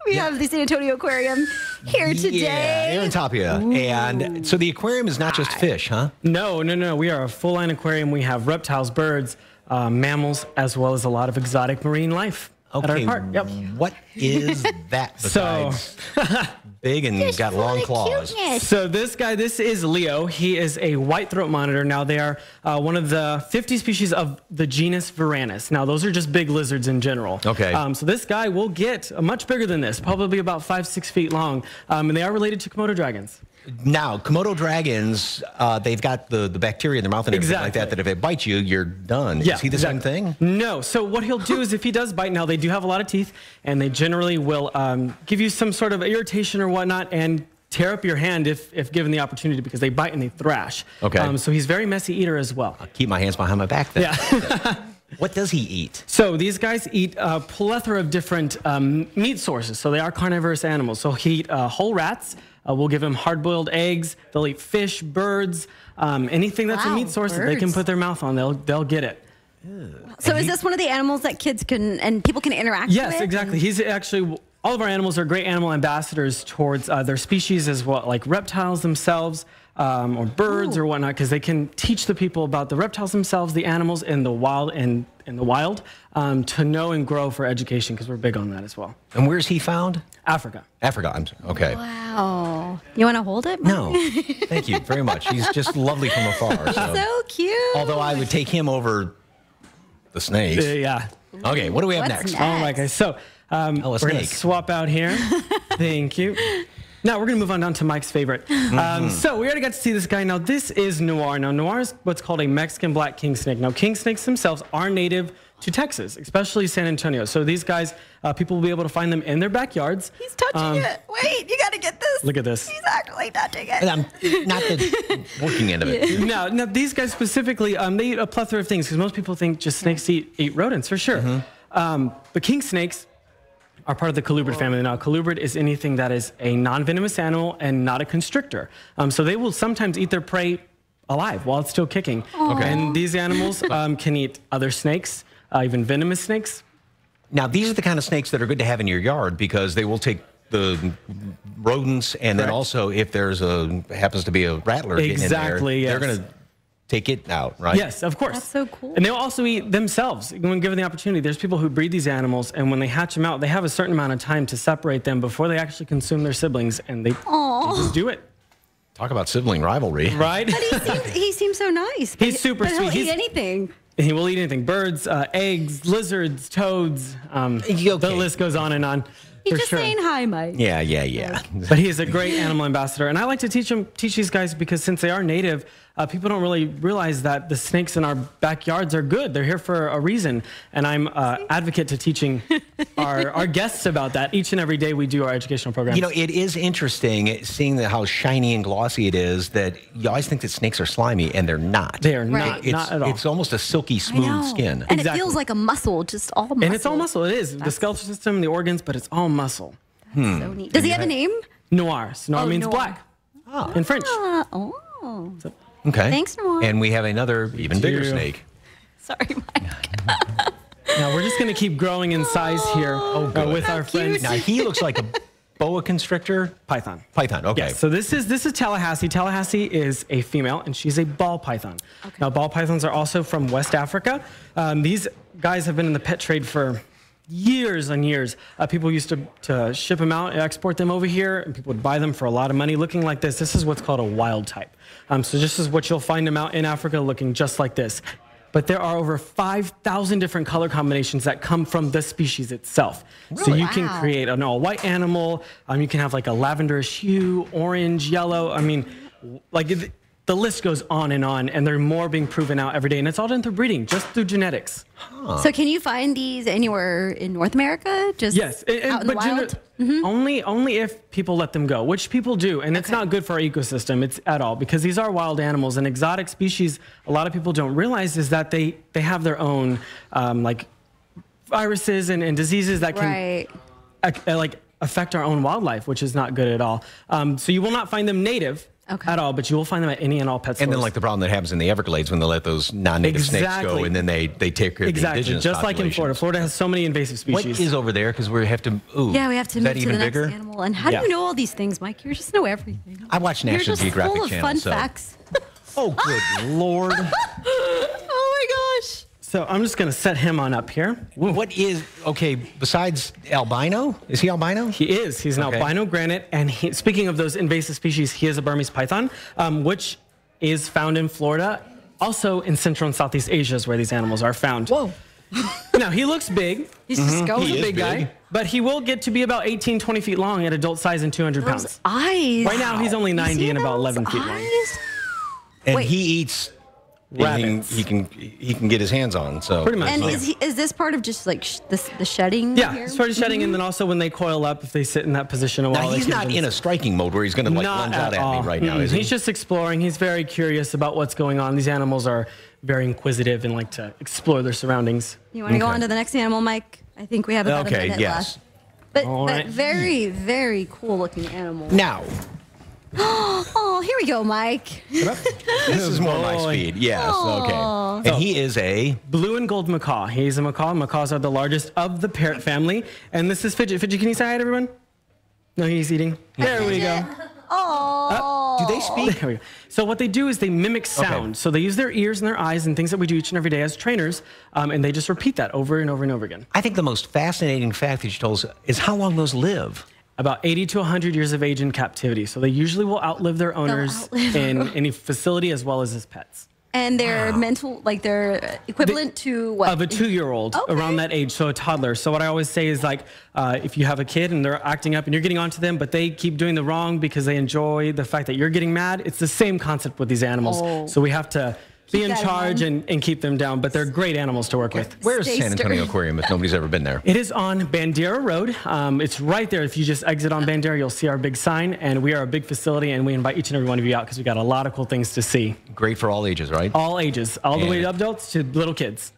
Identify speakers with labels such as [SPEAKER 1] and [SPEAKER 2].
[SPEAKER 1] We have the San Antonio Aquarium here today.
[SPEAKER 2] Yeah, here on top of you. And so the aquarium is not just fish, huh?
[SPEAKER 3] No. We are a full-line aquarium. We have reptiles, birds, mammals, as well as a lot of exotic marine life at our park. Yep.
[SPEAKER 2] What is that besides big and got long claws?
[SPEAKER 1] Cuteness.
[SPEAKER 3] So this guy, this is Leo. He is a white throat monitor. Now they are one of the 50 species of the genus Varanus. Now those are just big lizards in general.
[SPEAKER 2] Okay.
[SPEAKER 3] So this guy will get much bigger than this, probably about 5-6 feet long. And they are related to Komodo dragons.
[SPEAKER 2] Now, Komodo dragons, they've got the bacteria in their mouth and everything like that if it bites you, you're done.
[SPEAKER 3] Yeah,
[SPEAKER 2] is he the same thing?
[SPEAKER 3] No. So what he'll do is if he does bite, now they do have a lot of teeth, and they generally will give you some sort of irritation or whatnot and tear up your hand if given the opportunity, because they bite and they thrash.
[SPEAKER 2] Okay.
[SPEAKER 3] So he's very messy eater as well.
[SPEAKER 2] I'll keep my hands behind my back then.
[SPEAKER 3] Yeah.
[SPEAKER 2] What does he eat?
[SPEAKER 3] So these guys eat a plethora of different meat sources. So they are carnivorous animals. So he'll eat whole rats. We'll give them hard-boiled eggs. They'll eat fish, birds, anything that's a meat source that they can put their mouth on. They'll get it.
[SPEAKER 1] So is this one of the animals that kids can and people can interact with?
[SPEAKER 3] Yes, exactly. He's actually, all of our animals are great animal ambassadors towards their species as well, like reptiles themselves or birds or whatnot, because they can teach the people about the reptiles themselves, the animals in the wild to know and grow for education, because we're big on that as well.
[SPEAKER 2] And where's he found?
[SPEAKER 3] Africa.
[SPEAKER 2] Africa. Okay.
[SPEAKER 1] Wow. You want to hold it?
[SPEAKER 2] No. Thank you very much. He's just lovely from afar.
[SPEAKER 1] So cute.
[SPEAKER 2] Although I would take him over the snakes.
[SPEAKER 3] Yeah.
[SPEAKER 2] Okay, what do we have
[SPEAKER 1] What's
[SPEAKER 2] next?
[SPEAKER 1] next?
[SPEAKER 3] Oh my gosh. So we're going to swap out here. Thank you. Now we're going to move on down to Mike's favorite. So we already got to see this guy. Now this is Noir. Now Noir is what's called a Mexican black king snake. Now king snakes themselves are native to Texas, especially San Antonio. So these guys, people will be able to find them in their backyards.
[SPEAKER 1] He's touching it. Wait, you got to get this.
[SPEAKER 3] Look at this.
[SPEAKER 1] He's actually touching it.
[SPEAKER 2] Not the working end of it.
[SPEAKER 3] Now these guys specifically, they eat a plethora of things, because most people think just snakes eat rodents, for sure. But king snakes are part of the colubrid family. Now, a colubrid is anything that is a non-venomous animal and not a constrictor. So they will sometimes eat their prey alive while it's still kicking. And these animals can eat other snakes, even venomous snakes.
[SPEAKER 2] Now, these are the kind of snakes that are good to have in your yard, because they will take the rodents, and then also if there's happens to be a rattler getting in there, they're going to take it out, right?
[SPEAKER 3] Yes, of course.
[SPEAKER 1] That's so cool.
[SPEAKER 3] And they'll also eat themselves when given the opportunity. There's people who breed these animals, and when they hatch them out, they have a certain amount of time to separate them before they actually consume their siblings, and they just do it.
[SPEAKER 2] Talk about sibling rivalry.
[SPEAKER 3] Right?
[SPEAKER 1] But he seems so nice.
[SPEAKER 3] He's super sweet.
[SPEAKER 1] He'll eat anything.
[SPEAKER 3] He will eat anything. Birds, eggs, lizards, toads. The list goes on and on.
[SPEAKER 1] He's just saying hi, Mike.
[SPEAKER 2] Yeah.
[SPEAKER 3] But he is a great animal ambassador. And I like to teach these guys, because since they are native, people don't really realize that the snakes in our backyards are good. They're here for a reason. And I'm advocate to teaching our guests about that. Each and every day we do our educational programs.
[SPEAKER 2] You know, it is interesting seeing how shiny and glossy it is, that you always think that snakes are slimy, and they're not.
[SPEAKER 3] They are not at all.
[SPEAKER 2] It's almost a silky, smooth skin.
[SPEAKER 1] And it feels like a muscle, just all muscle.
[SPEAKER 3] And it's all muscle. It is. The skeletal system, the organs, but it's all muscle.
[SPEAKER 1] That's so neat. Does he have a name?
[SPEAKER 3] Noir. So noir means
[SPEAKER 1] Noir.
[SPEAKER 3] black in French.
[SPEAKER 1] So,
[SPEAKER 2] Okay.
[SPEAKER 1] Thanks, Noir.
[SPEAKER 2] And we have another even bigger snake.
[SPEAKER 1] Sorry, Mike.
[SPEAKER 3] Now we're just going to keep growing in size here with our friends.
[SPEAKER 2] Now he looks like a boa constrictor.
[SPEAKER 3] Python.
[SPEAKER 2] Python. Okay.
[SPEAKER 3] Yes, so this is Tallahassee. Tallahassee is a female, and she's a ball python. Now ball pythons are also from West Africa. These guys have been in the pet trade for years and years. People used to ship them out, export them over here, and people would buy them for a lot of money. Looking like this. This is what's called a wild type. So this is what you'll find them out in Africa, looking just like this. But there are over 5,000 different color combinations that come from the species itself. Really? So you can create an all-white animal. You can have like a lavenderish hue, orange, yellow. I mean, like the list goes on, and they're more being proven out every day. And it's all done through breeding, just through genetics.
[SPEAKER 1] So can you find these anywhere in North America? Just
[SPEAKER 3] yes,
[SPEAKER 1] out in the wild?
[SPEAKER 3] Only if people let them go, which people do. And it's not good for our ecosystem at all, because these are wild animals. And exotic species, a lot of people don't realize, is that they have their own like viruses and diseases that can like affect our own wildlife, which is not good at all. So you will not find them native at all, but you will find them at any and all pet stores.
[SPEAKER 2] And then like the problem that happens in the Everglades when they let those non-native snakes go, and then they take care of the indigenous
[SPEAKER 3] just like in Florida. Florida has so many invasive species.
[SPEAKER 2] What is over there? Because we have to. Ooh,
[SPEAKER 1] yeah, we have to move to the next
[SPEAKER 2] bigger?
[SPEAKER 1] animal. And how do you know all these things, Mike? You just know everything.
[SPEAKER 2] I watch National Geographic
[SPEAKER 1] You're just full of fun facts.
[SPEAKER 2] Oh, good Lord.
[SPEAKER 1] Oh my gosh.
[SPEAKER 3] So I'm just going to set him on up here.
[SPEAKER 2] What is, okay, besides albino? Is he albino?
[SPEAKER 3] He is. He's an albino granite. And speaking of those invasive species, he is a Burmese python, which is found in Florida. Also in Central and Southeast Asia is where these animals are found.
[SPEAKER 1] Whoa.
[SPEAKER 3] Now, he looks big.
[SPEAKER 1] He's just going.
[SPEAKER 3] He's a big guy. But he will get to be about 18, 20 feet long at adult size and 200 pounds.
[SPEAKER 1] Those eyes.
[SPEAKER 3] Right now, he's only 90 and about 11 feet long.
[SPEAKER 2] And he eats rabbits. He can get his hands on. So
[SPEAKER 3] pretty much.
[SPEAKER 1] And is this part of just like the shedding?
[SPEAKER 3] Yeah, it's part of shedding, and then also when they coil up, if they sit in that position a while.
[SPEAKER 2] Now, he's not in a striking mode where he's going to like lunge out at me right now, is he?
[SPEAKER 3] He's just exploring. He's very curious about what's going on. These animals are very inquisitive and like to explore their surroundings.
[SPEAKER 1] You want to go on to the next animal, Mike? I think we have about a minute left. But very, very cool looking animal.
[SPEAKER 2] Now.
[SPEAKER 1] Oh, here we go, Mike.
[SPEAKER 2] This is more my speed. Yes, okay. And he is a
[SPEAKER 3] blue and gold macaw. He's a macaw. Macaws are the largest of the parrot family. And this is Fidget. Fidget, can you say hi to everyone? No, he's eating. There we go.
[SPEAKER 1] Oh.
[SPEAKER 2] Do they speak?
[SPEAKER 3] There we go. So what they do is they mimic sound. So they use their ears and their eyes and things that we do each and every day as trainers, and they just repeat that over and over and over again.
[SPEAKER 2] I think the most fascinating fact that you told us is how long those live.
[SPEAKER 3] About 80 to 100 years of age in captivity. So they usually will outlive their owners in any facility as well as pets.
[SPEAKER 1] And they're mental, like they're equivalent to what?
[SPEAKER 3] Of a 2-year-old, around that age, so a toddler. So what I always say is like, if you have a kid and they're acting up and you're getting onto them, but they keep doing the wrong because they enjoy the fact that you're getting mad, it's the same concept with these animals. So we have to be in charge and keep them down, but they're great animals to work with.
[SPEAKER 2] Where's San Antonio Aquarium if nobody's ever been there?
[SPEAKER 3] It is on Bandera Road. It's right there. If you just exit on Bandera, you'll see our big sign, and we are a big facility, and we invite each and every one of you out because we got a lot of cool things to see.
[SPEAKER 2] Great for all ages, right?
[SPEAKER 3] All ages, all the way to adults to little kids.